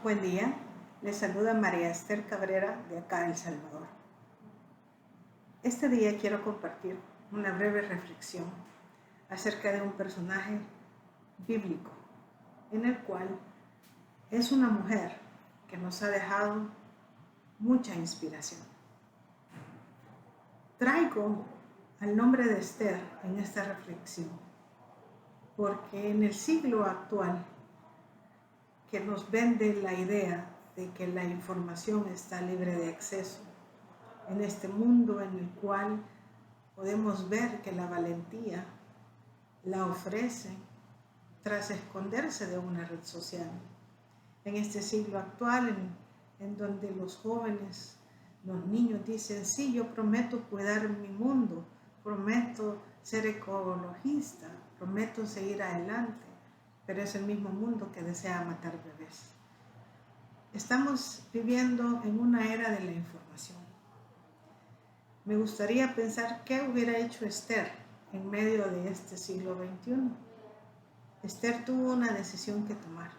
Buen día, les saluda María Esther Cabrera de acá, El Salvador. Este día quiero compartir una breve reflexión acerca de un personaje bíblico, en el cual es una mujer que nos ha dejado mucha inspiración. Traigo al nombre de Esther en esta reflexión, porque en el siglo actual, que nos vende la idea de que la información está libre de exceso, en este mundo en el cual podemos ver que la valentía la ofrece tras esconderse de una red social. En este siglo actual, en donde los jóvenes, los niños dicen, sí, yo prometo cuidar mi mundo, prometo ser ecologista, prometo seguir adelante, pero es el mismo mundo que desea matar bebés. Estamos viviendo en una era de la información. Me gustaría pensar qué hubiera hecho Esther en medio de este siglo XXI. Esther tuvo una decisión que tomar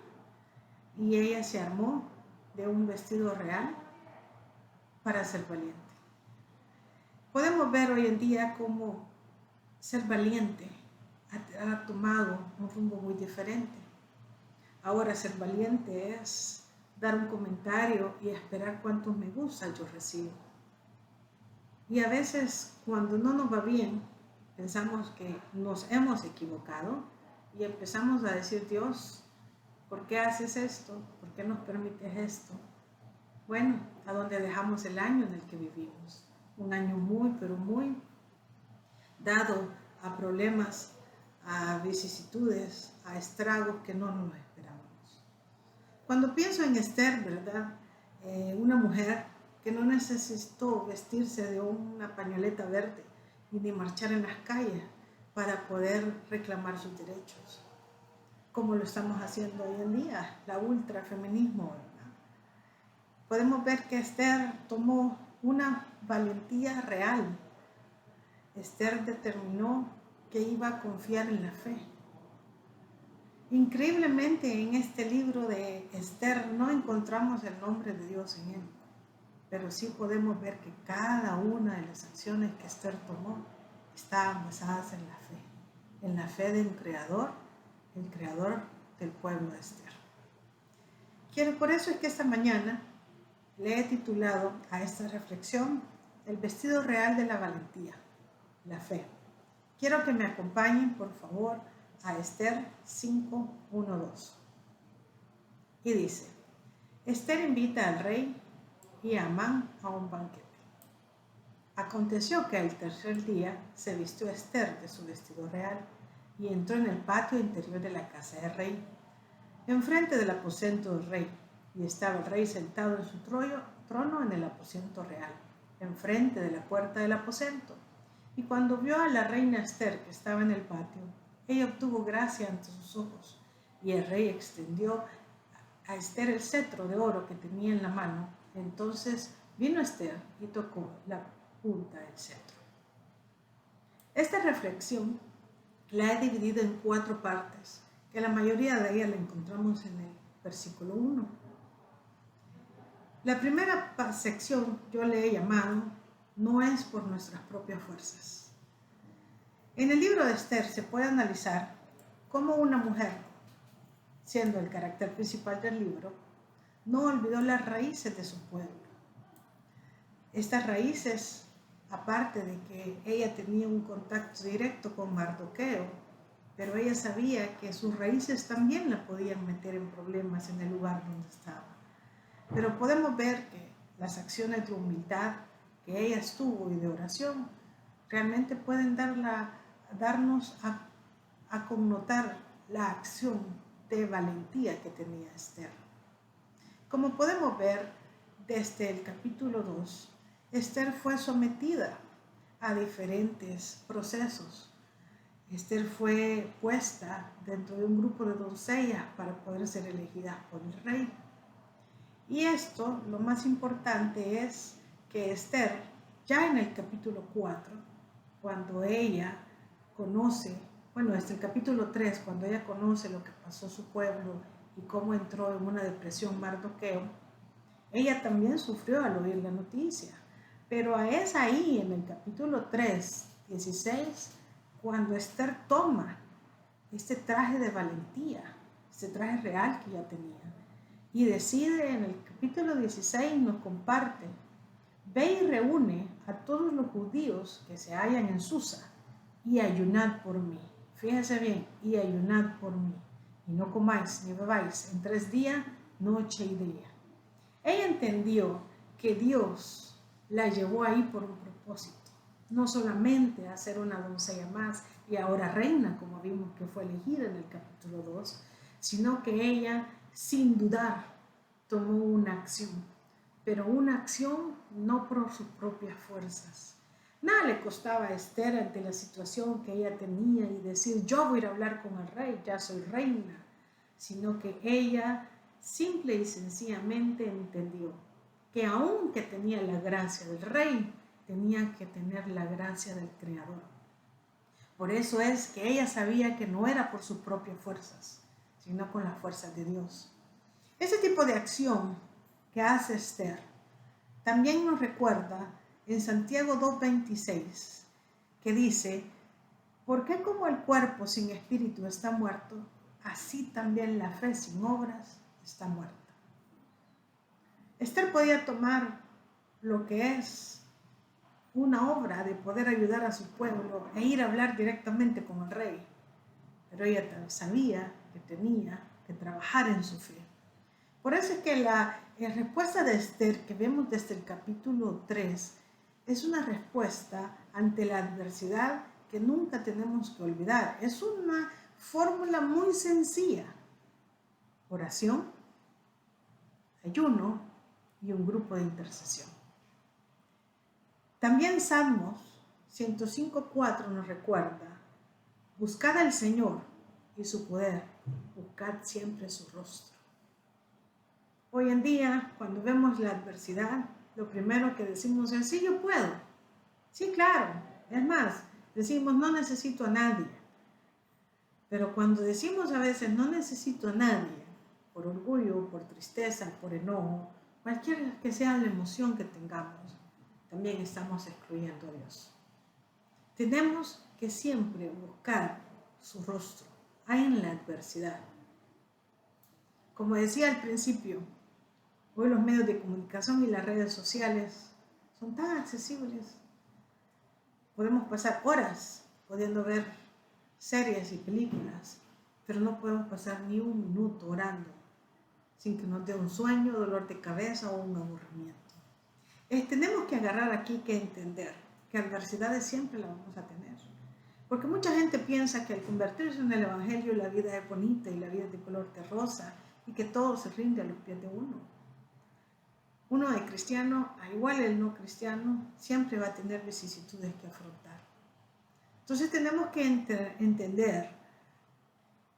y ella se armó de un vestido real para ser valiente. Podemos ver hoy en día cómo ser valiente ha tomado un rumbo muy diferente. Ahora ser valiente es dar un comentario y esperar cuántos me gusta yo recibo. Y a veces cuando no nos va bien, pensamos que nos hemos equivocado y empezamos a decir, Dios, ¿por qué haces esto? ¿Por qué nos permites esto? Bueno, a donde dejamos el año en el que vivimos. Un año pero muy dado a problemas, a vicisitudes, a estragos que no nos esperábamos. Cuando pienso en Esther, ¿verdad? Una mujer que no necesitó vestirse de una pañoleta verde y ni marchar en las calles para poder reclamar sus derechos, como lo estamos haciendo hoy en día, la ultrafeminismo, ¿verdad? Podemos ver que Esther tomó una valentía real. Esther determinó que iba a confiar en la fe. Increíblemente en este libro de Esther no encontramos el nombre de Dios en él, pero sí podemos ver que cada una de las acciones que Esther tomó estaban basadas en la fe del Creador, el Creador del pueblo de Esther. Por eso es que esta mañana le he titulado a esta reflexión El vestido real de la valentía, la fe. Quiero que me acompañen, por favor, a Esther 5:1-2. Y dice, Esther invita al rey y a Amán a un banquete. Aconteció que al tercer día se vistió Esther de su vestido real y entró en el patio interior de la casa del rey, enfrente del aposento del rey, y estaba el rey sentado en su trono en el aposento real, enfrente de la puerta del aposento. Y cuando vio a la reina Esther que estaba en el patio, ella obtuvo gracia ante sus ojos, y el rey extendió a Esther el cetro de oro que tenía en la mano. Entonces vino Esther y tocó la punta del cetro. Esta reflexión la he dividido en 4 partes, que la mayoría de ellas la encontramos en el versículo 1. La primera sección yo le he llamado no es por nuestras propias fuerzas. En el libro de Esther se puede analizar cómo una mujer, siendo el carácter principal del libro, no olvidó las raíces de su pueblo. Estas raíces, aparte de que ella tenía un contacto directo con Mardoqueo, pero ella sabía que sus raíces también la podían meter en problemas en el lugar donde estaba. Pero podemos ver que las acciones de humildad que ella estuvo y de oración realmente pueden darnos a connotar la acción de valentía que tenía Esther. Como podemos ver desde el capítulo 2, Esther fue sometida a diferentes procesos. Esther fue puesta dentro de un grupo de doncellas para poder ser elegida por el rey. Y esto, lo más importante es que Esther, ya en el capítulo 4, cuando ella conoce, desde el capítulo 3, cuando ella conoce lo que pasó su pueblo y cómo entró en una depresión Mardoqueo, ella también sufrió al oír la noticia. Pero es ahí, en el capítulo 3, 16, cuando Esther toma este traje de valentía, este traje real que ella tenía, y decide en el capítulo 16, nos comparte: ve y reúne a todos los judíos que se hallan en Susa y ayunad por mí. Fíjense bien, y ayunad por mí. Y no comáis ni bebáis en 3 días, noche y día. Ella entendió que Dios la llevó ahí por un propósito. No solamente a ser una doncella más y ahora reina, como vimos que fue elegida en el capítulo 2, sino que ella, sin dudar, tomó una acción. Pero una acción no por sus propias fuerzas. Nada le costaba a Esther ante la situación que ella tenía y decir: yo voy a ir a hablar con el rey, ya soy reina, sino que ella simple y sencillamente entendió que aunque tenía la gracia del rey, tenía que tener la gracia del Creador. Por eso es que ella sabía que no era por sus propias fuerzas, sino con las fuerzas de Dios. Ese tipo de acción que hace Esther también nos recuerda en Santiago 2:26, que dice: ¿por qué como el cuerpo sin espíritu está muerto, así también la fe sin obras está muerta? Esther podía tomar lo que es una obra de poder ayudar a su pueblo e ir a hablar directamente con el rey, pero ella sabía que tenía que trabajar en su fe. Por eso es que la respuesta de Esther que vemos desde el capítulo 3 es una respuesta ante la adversidad que nunca tenemos que olvidar. Es una fórmula muy sencilla: oración, ayuno y un grupo de intercesión. También Salmos 105:4 nos recuerda: buscad al Señor y su poder, buscad siempre su rostro. Hoy en día, cuando vemos la adversidad, lo primero que decimos es: sí, yo puedo. Sí, claro. Es más, decimos: no necesito a nadie. Pero cuando decimos a veces no necesito a nadie, por orgullo, por tristeza, por enojo, cualquier que sea la emoción que tengamos, también estamos excluyendo a Dios. Tenemos que siempre buscar su rostro, ahí en la adversidad. Como decía al principio, hoy los medios de comunicación y las redes sociales son tan accesibles. Podemos pasar horas pudiendo ver series y películas, pero no podemos pasar ni un minuto orando sin que nos dé un sueño, dolor de cabeza o un aburrimiento. Tenemos que agarrar aquí que entender que adversidades siempre las vamos a tener. Porque mucha gente piensa que al convertirse en el Evangelio la vida es bonita y la vida es de color de rosa y que todo se rinde a los pies de uno. Uno de cristiano, al igual el no cristiano, siempre va a tener vicisitudes que afrontar. Entonces tenemos que entender,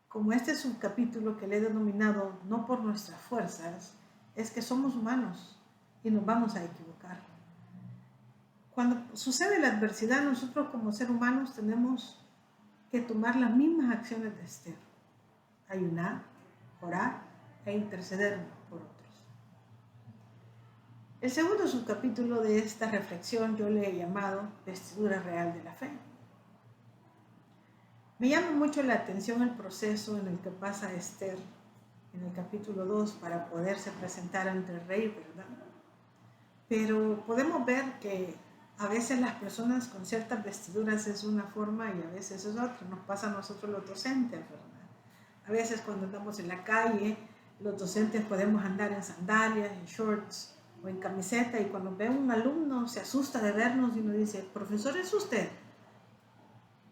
como este subcapítulo que le he denominado no por nuestras fuerzas, es que somos humanos y nos vamos a equivocar. Cuando sucede la adversidad, nosotros como seres humanos tenemos que tomar las mismas acciones de Esther: ayunar, orar e interceder por otros. El segundo subcapítulo de esta reflexión yo le he llamado vestidura real de la fe. Me llama mucho la atención el proceso en el que pasa Esther en el capítulo 2 para poderse presentar ante el rey, ¿verdad? Pero podemos ver que a veces las personas con ciertas vestiduras es una forma y a veces es otra. Nos pasa a nosotros los docentes, ¿verdad? A veces cuando andamos en la calle, los docentes podemos andar en sandalias, en shorts o en camiseta, y cuando ve un alumno se asusta de vernos y nos dice: profesor, ¿es usted?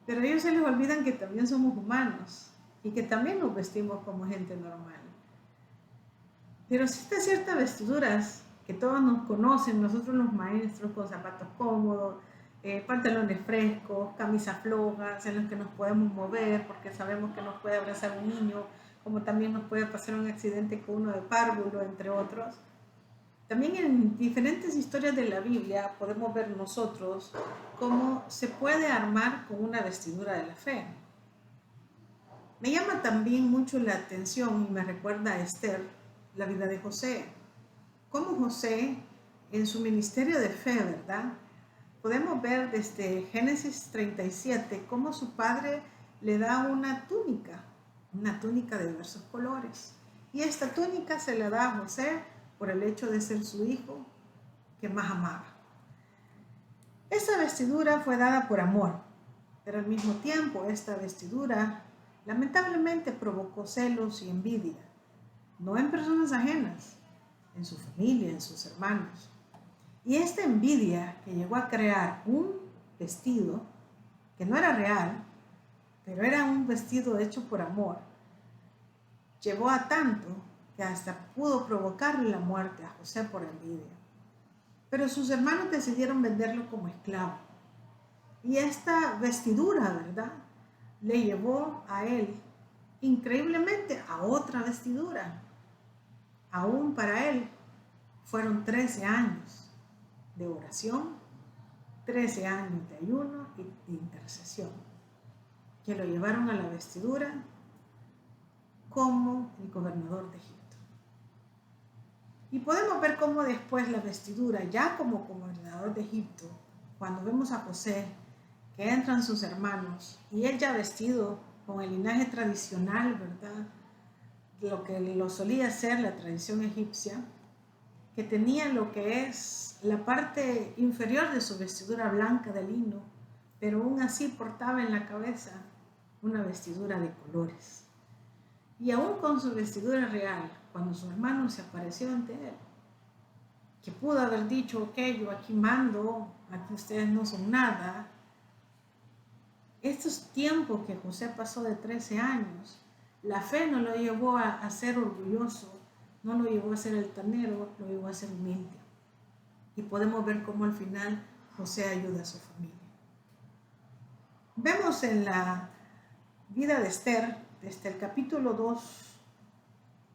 Pero a ellos se les olvidan que también somos humanos y que también nos vestimos como gente normal. Pero existen ciertas vestiduras que todos nos conocen, nosotros los maestros, con zapatos cómodos, pantalones frescos, camisas flojas, en los que nos podemos mover porque sabemos que nos puede abrazar un niño, como también nos puede pasar un accidente con uno de párvulo, entre otros. También en diferentes historias de la Biblia podemos ver nosotros cómo se puede armar con una vestidura de la fe. Me llama también mucho la atención y me recuerda a Esther, la vida de José. Cómo José, en su ministerio de fe, ¿verdad? Podemos ver desde Génesis 37 cómo su padre le da una túnica de diversos colores. Y esta túnica se la da a José por el hecho de ser su hijo que más amaba. Esa vestidura fue dada por amor, pero al mismo tiempo esta vestidura lamentablemente provocó celos y envidia, no en personas ajenas, en su familia, en sus hermanos. Y esta envidia que llegó a crear un vestido que no era real, pero era un vestido hecho por amor, llevó a tanto que hasta pudo provocarle la muerte a José por envidia. Pero sus hermanos decidieron venderlo como esclavo. Y esta vestidura, ¿verdad?, le llevó a él increíblemente a otra vestidura. Aún para él fueron 13 años de oración, 13 años de ayuno y de intercesión, que lo llevaron a la vestidura como el gobernador de Egipto. Y podemos ver cómo después la vestidura, ya como gobernador de Egipto, cuando vemos a José, que entran sus hermanos, y él ya vestido con el linaje tradicional, ¿verdad?, lo que lo solía ser la tradición egipcia, que tenía lo que es la parte inferior de su vestidura blanca de lino, pero aún así portaba en la cabeza una vestidura de colores. Y aún con su vestidura real, cuando su hermano se apareció ante él, que pudo haber dicho, ok, yo aquí mando, aquí ustedes no son nada. Estos tiempos que José pasó de 13 años, la fe no lo llevó a ser orgulloso, no lo llevó a ser altanero, lo llevó a ser humilde. Y podemos ver cómo al final José ayuda a su familia. Vemos en la vida de Esther, desde el capítulo 2,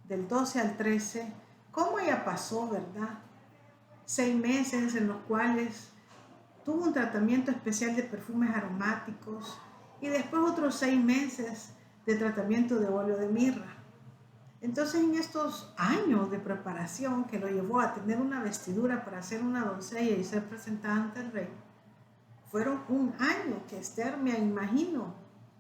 del 12 al 13, cómo ella pasó, ¿verdad?, 6 meses en los cuales tuvo un tratamiento especial de perfumes aromáticos y después otros 6 meses de tratamiento de óleo de mirra. Entonces, en estos años de preparación que lo llevó a tener una vestidura para ser una doncella y ser presentada ante el rey, fueron un año que Esther, me imagino,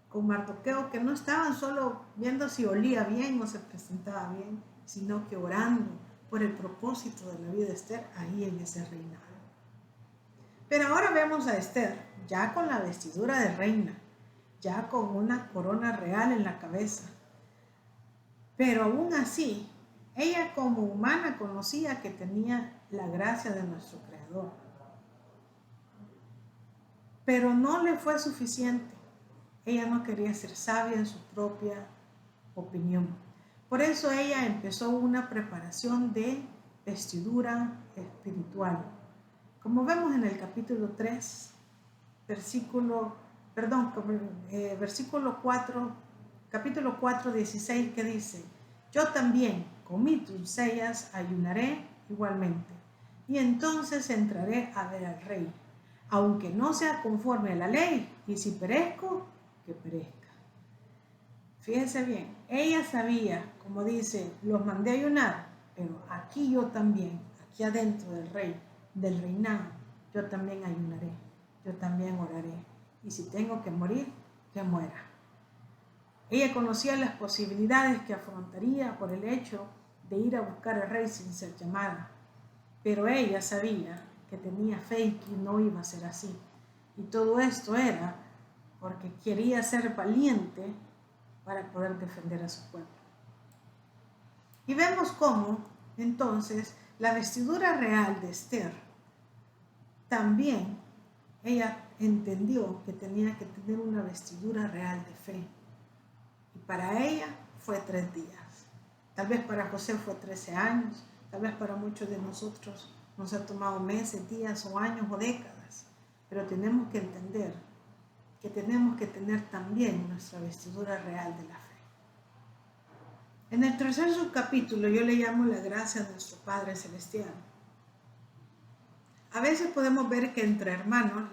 con Mardoqueo, que no estaban solo viendo si olía bien o se presentaba bien, sino que orando por el propósito de la vida de Esther ahí en ese reinado. Pero ahora vemos a Esther ya con la vestidura de reina, ya con una corona real en la cabeza. Pero aún así, ella como humana conocía que tenía la gracia de nuestro Creador. Pero no le fue suficiente. Ella no quería ser sabia en su propia opinión. Por eso ella empezó una preparación de vestidura espiritual. Como vemos en el capítulo 3, versículo 4, capítulo 4, 16, que dice: yo también con mis doncellas ayunaré igualmente, y entonces entraré a ver al rey, aunque no sea conforme a la ley, y si perezco, que perezca. Fíjense bien, ella sabía, como dice, los mandé a ayunar, pero aquí yo también, aquí adentro del rey, del reinado, yo también ayunaré, yo también oraré, y si tengo que morir, que muera. Ella conocía las posibilidades que afrontaría por el hecho de ir a buscar al rey sin ser llamada, pero ella sabía que tenía fe y que no iba a ser así, y todo esto era porque quería ser valiente para poder defender a su pueblo. Y vemos cómo, entonces, la vestidura real de Esther, también ella entendió que tenía que tener una vestidura real de fe. Y para ella fue 3 días. Tal vez para José fue 13 años, tal vez para muchos de nosotros nos ha tomado meses, días o años o décadas. Pero tenemos que entender que tenemos que tener también nuestra vestidura real de la fe. En el tercer subcapítulo yo le llamo la gracia de nuestro Padre Celestial. A veces podemos ver que entre hermanos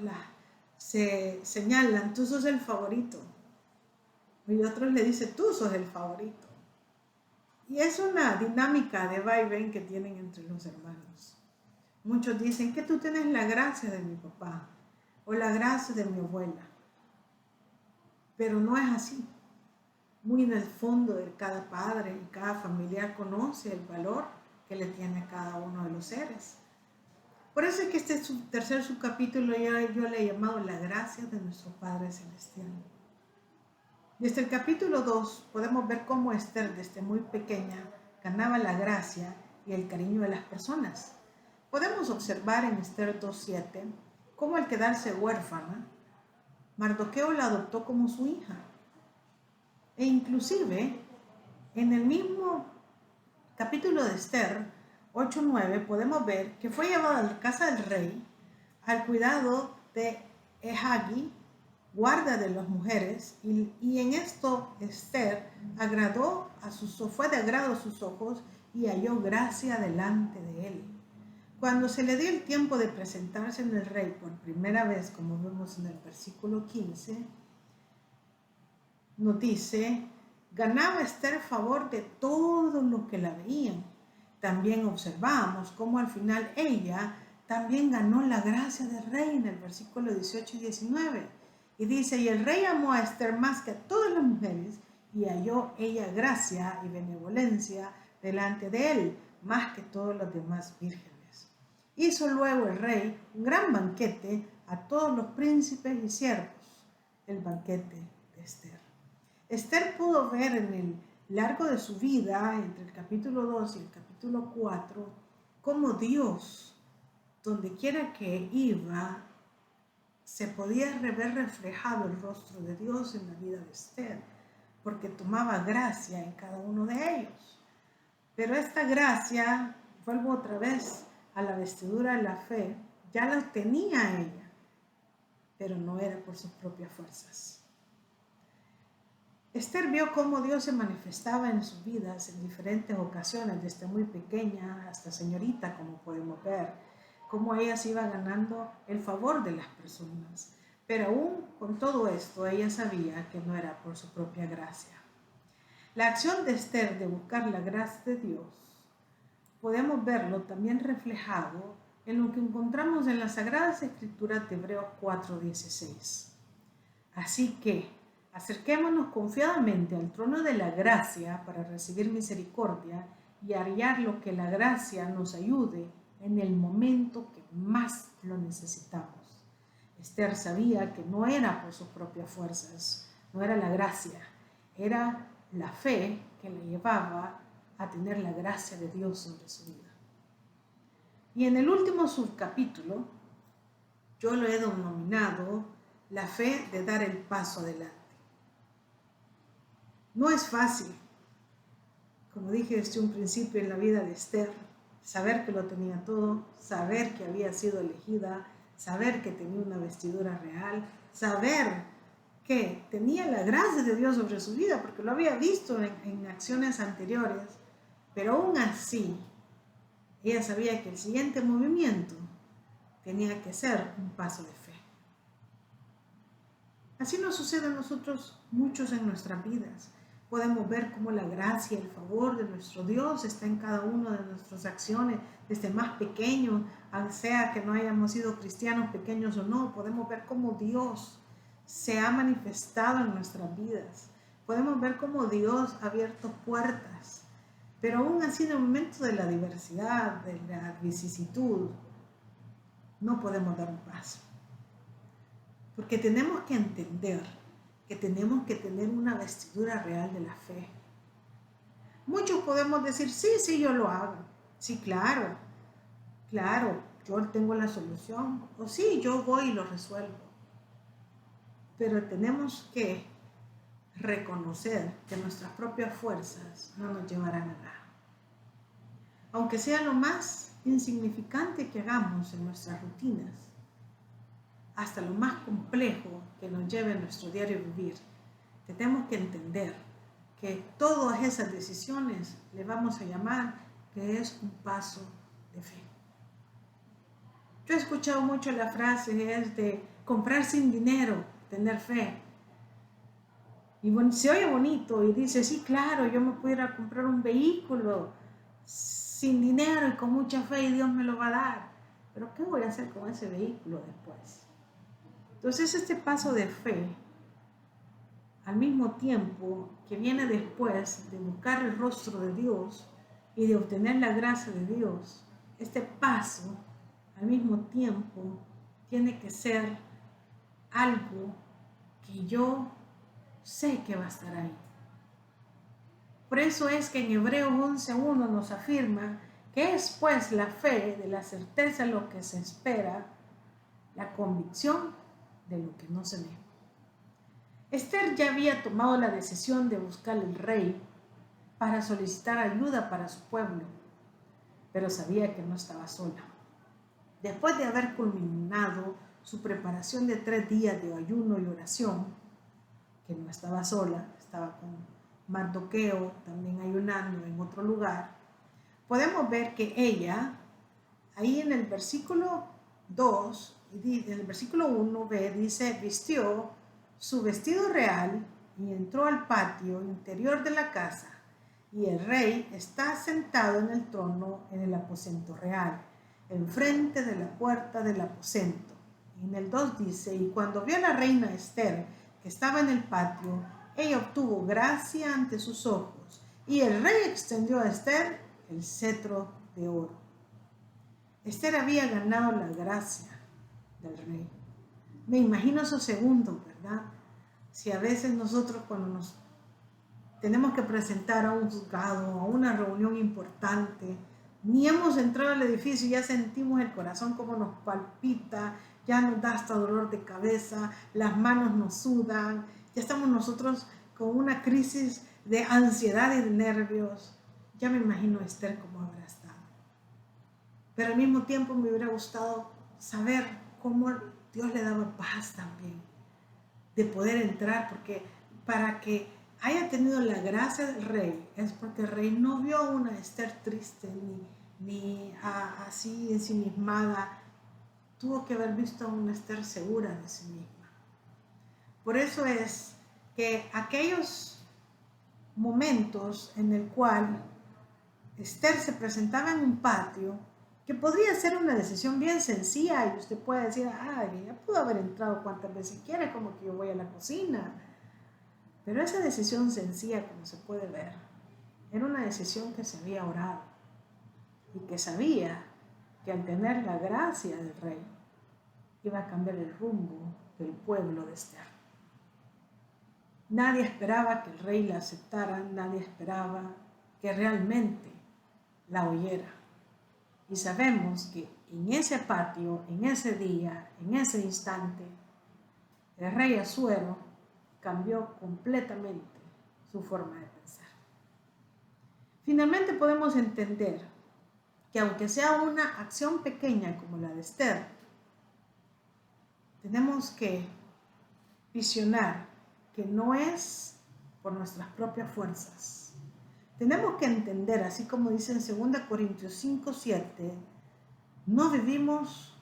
se señalan, tú sos el favorito, Y otros le dicen, tú sos el favorito. Y es una dinámica de va y ven que tienen entre los hermanos. Muchos dicen que tú tienes la gracia de mi papá o la gracia de mi abuela. Pero no es así. Muy en el fondo de cada padre y cada familiar conoce el valor que le tiene a cada uno de los seres. Por eso es que este tercer subcapítulo yo le he llamado la gracia de nuestro Padre Celestial. Desde el capítulo 2 podemos ver cómo Esther, desde muy pequeña, ganaba la gracia y el cariño de las personas. Podemos observar en Esther 2:7 cómo al quedarse huérfana, Mardoqueo la adoptó como su hija. E inclusive, en el mismo capítulo de Esther 8:9 podemos ver que fue llevada a la casa del rey al cuidado de Haggai, guarda de las mujeres, y en esto Esther fue de agrado a sus ojos y halló gracia delante de él. Cuando se le dio el tiempo de presentarse en el rey por primera vez, como vemos en el versículo 15, nos dice, ganaba Esther favor de todos los que la veían. También observamos cómo al final ella también ganó la gracia del rey en el versículo 18 y 19. Y dice, y el rey amó a Esther más que a todas las mujeres, y halló ella gracia y benevolencia delante de él, más que todos los demás vírgenes. Hizo luego el rey un gran banquete a todos los príncipes y siervos, el banquete de Esther. Esther pudo ver en el largo de su vida, entre el capítulo 2 y el capítulo 4, cómo Dios, donde quiera que iba, se podía ver reflejado el rostro de Dios en la vida de Esther, porque tomaba gracia en cada uno de ellos. Pero esta gracia, vuelvo otra vez a la vestidura de la fe, ya la tenía ella, pero no era por sus propias fuerzas. Esther vio cómo Dios se manifestaba en sus vidas en diferentes ocasiones, desde muy pequeña hasta señorita, como podemos ver, cómo ella se iba ganando el favor de las personas. Pero aún con todo esto, ella sabía que no era por su propia gracia. La acción de Esther de buscar la gracia de Dios, podemos verlo también reflejado en lo que encontramos en las Sagradas Escrituras de Hebreos 4:16. Así que, acerquémonos confiadamente al trono de la gracia para recibir misericordia y hallar lo que la gracia nos ayude en el momento que más lo necesitamos. Esther sabía que no era por sus propias fuerzas, no era la gracia, era la fe que la llevaba a tener la gracia de Dios sobre su vida. Y en el último subcapítulo, yo lo he denominado la fe de dar el paso adelante. No es fácil, como dije desde un principio en la vida de Esther, saber que lo tenía todo, saber que había sido elegida, saber que tenía una vestidura real, saber que tenía la gracia de Dios sobre su vida, porque lo había visto en acciones anteriores, pero aún así, ella sabía que el siguiente movimiento tenía que ser un paso de fe. Así nos sucede a nosotros muchos en nuestras vidas. Podemos ver cómo la gracia y el favor de nuestro Dios está en cada una de nuestras acciones, desde más pequeño, sea que no hayamos sido cristianos pequeños o no, podemos ver cómo Dios se ha manifestado en nuestras vidas. Podemos ver cómo Dios ha abierto puertas, pero aún así en el momento de la diversidad, de la vicisitud, no podemos dar un paso. Porque tenemos que entender que tenemos que tener una vestidura real de la fe. Muchos podemos decir, sí, yo lo hago. Sí, claro, yo tengo la solución. O sí, yo voy y lo resuelvo. Pero tenemos que reconocer que nuestras propias fuerzas no nos llevarán a nada. Aunque sea lo más insignificante que hagamos en nuestras rutinas, hasta lo más complejo que nos lleve a nuestro diario vivir, tenemos que entender que todas esas decisiones le vamos a llamar que es un paso de fe. Yo he escuchado mucho la frase es de comprar sin dinero, tener fe. Y bueno, se oye bonito y dice, sí, claro, yo me puedo ir a comprar un vehículo sin dinero y con mucha fe y Dios me lo va a dar. Pero ¿qué voy a hacer con ese vehículo después? Entonces este paso de fe, al mismo tiempo que viene después de buscar el rostro de Dios y de obtener la gracia de Dios, este paso al mismo tiempo tiene que ser algo que yo sé que va a estar ahí. Por eso es que en Hebreos 11:1 nos afirma que es pues la fe de la certeza de lo que se espera, la convicción de lo que no se ve. Esther ya había tomado la decisión de buscar al rey para solicitar ayuda para su pueblo, pero sabía que no estaba sola. Después de haber culminado su preparación de 3 días de ayuno y oración, que no estaba sola, estaba con Mardoqueo también ayunando en otro lugar, podemos ver que ella, ahí en el versículo 2, en el versículo 1b dice, vistió su vestido real y entró al patio interior de la casa, y el rey está sentado en el trono en el aposento real, enfrente de la puerta del aposento. En el 2 dice, y cuando vio a la reina Esther, que estaba en el patio, ella obtuvo gracia ante sus ojos, y el rey extendió a Esther el cetro de oro. Esther había ganado la gracia del rey. Me imagino esos segundos, ¿verdad? Si a veces nosotros cuando nos tenemos que presentar a un juzgado, a una reunión importante, ni hemos entrado al edificio y ya sentimos el corazón como nos palpita, ya nos da hasta dolor de cabeza, las manos nos sudan, ya estamos nosotros con una crisis de ansiedad y de nervios. Ya me imagino a Esther cómo habrá estado. Pero al mismo tiempo me hubiera gustado saber cómo Dios le daba paz también, de poder entrar, porque para que haya tenido la gracia del rey, es porque el rey no vio a una Esther triste, ni así ensimismada, tuvo que haber visto a una Esther segura de sí misma. Por eso es que aquellos momentos en el cual Esther se presentaba en un patio, que podría ser una decisión bien sencilla y usted puede decir, ella pudo haber entrado cuantas veces quiera, como que yo voy a la cocina. Pero esa decisión sencilla, como se puede ver, era una decisión que se había orado y que sabía que al tener la gracia del rey iba a cambiar el rumbo del pueblo de Esther. Nadie esperaba que el rey la aceptara, nadie esperaba que realmente la oyera. Y sabemos que en ese patio, en ese día, en ese instante, el rey Asuero cambió completamente su forma de pensar. Finalmente podemos entender que aunque sea una acción pequeña como la de Esther, tenemos que visionar que no es por nuestras propias fuerzas. Tenemos que entender, así como dice en 2 Corintios 5:7, no vivimos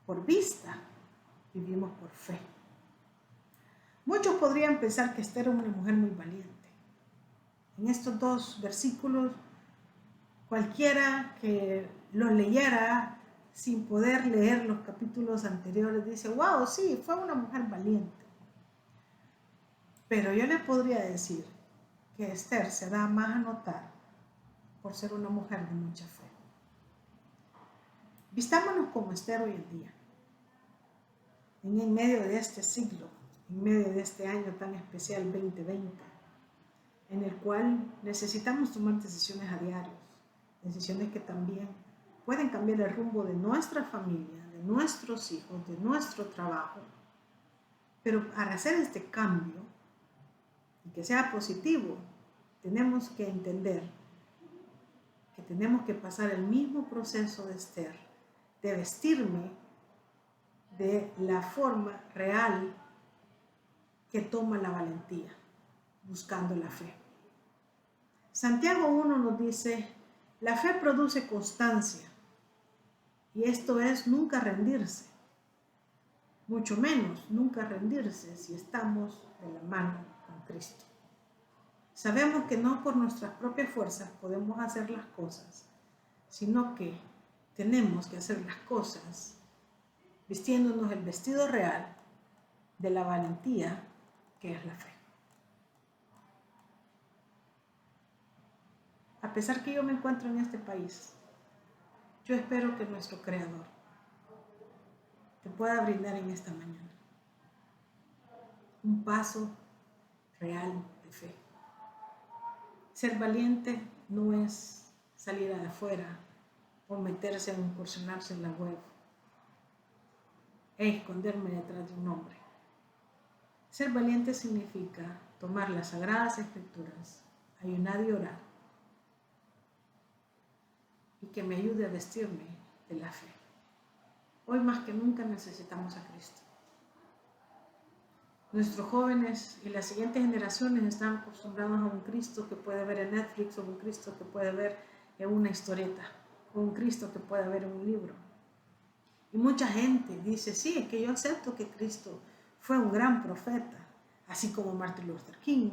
por vista, vivimos por fe. Muchos podrían pensar que Esther era una mujer muy valiente. En estos 2 versículos, cualquiera que los leyera sin poder leer los capítulos anteriores dice, wow, sí, fue una mujer valiente. Pero yo le podría decir que Esther se da más a notar por ser una mujer de mucha fe. Vistámonos como Esther hoy en día, en medio de este siglo, en medio de este año tan especial 2020, en el cual necesitamos tomar decisiones a diario, decisiones que también pueden cambiar el rumbo de nuestra familia, de nuestros hijos, de nuestro trabajo. Pero para hacer este cambio y que sea positivo, tenemos que entender que tenemos que pasar el mismo proceso de Esther, de vestirme de la forma real que toma la valentía, buscando la fe. Santiago 1 nos dice, la fe produce constancia, y esto es nunca rendirse, mucho menos nunca rendirse si estamos de la mano con Cristo. Sabemos que no por nuestras propias fuerzas podemos hacer las cosas, sino que tenemos que hacer las cosas vistiéndonos el vestido real de la valentía que es la fe. A pesar que yo me encuentro en este país, yo espero que nuestro Creador te pueda brindar en esta mañana un paso real de fe. Ser valiente no es salir afuera o meterse a incursionarse en la web e esconderme detrás de un hombre. Ser valiente significa tomar las sagradas escrituras, ayunar y orar, y que me ayude a vestirme de la fe. Hoy más que nunca necesitamos a Cristo. Nuestros jóvenes y las siguientes generaciones están acostumbrados a un Cristo que puede ver en Netflix, o un Cristo que puede ver en una historieta, o un Cristo que puede ver en un libro. Y mucha gente dice, sí, es que yo acepto que Cristo fue un gran profeta, así como Martin Luther King,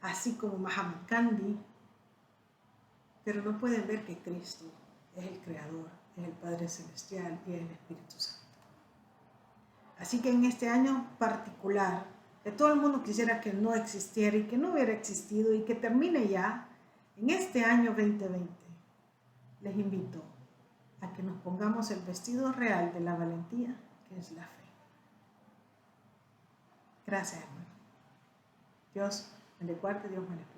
así como Mahatma Gandhi, pero no pueden ver que Cristo es el Creador, es el Padre Celestial y es el Espíritu Santo. Así que en este año particular, que todo el mundo quisiera que no existiera y que no hubiera existido y que termine ya, en este año 2020, les invito a que nos pongamos el vestido real de la valentía, que es la fe. Gracias, hermano. Dios me le guarde, Dios me le cuide.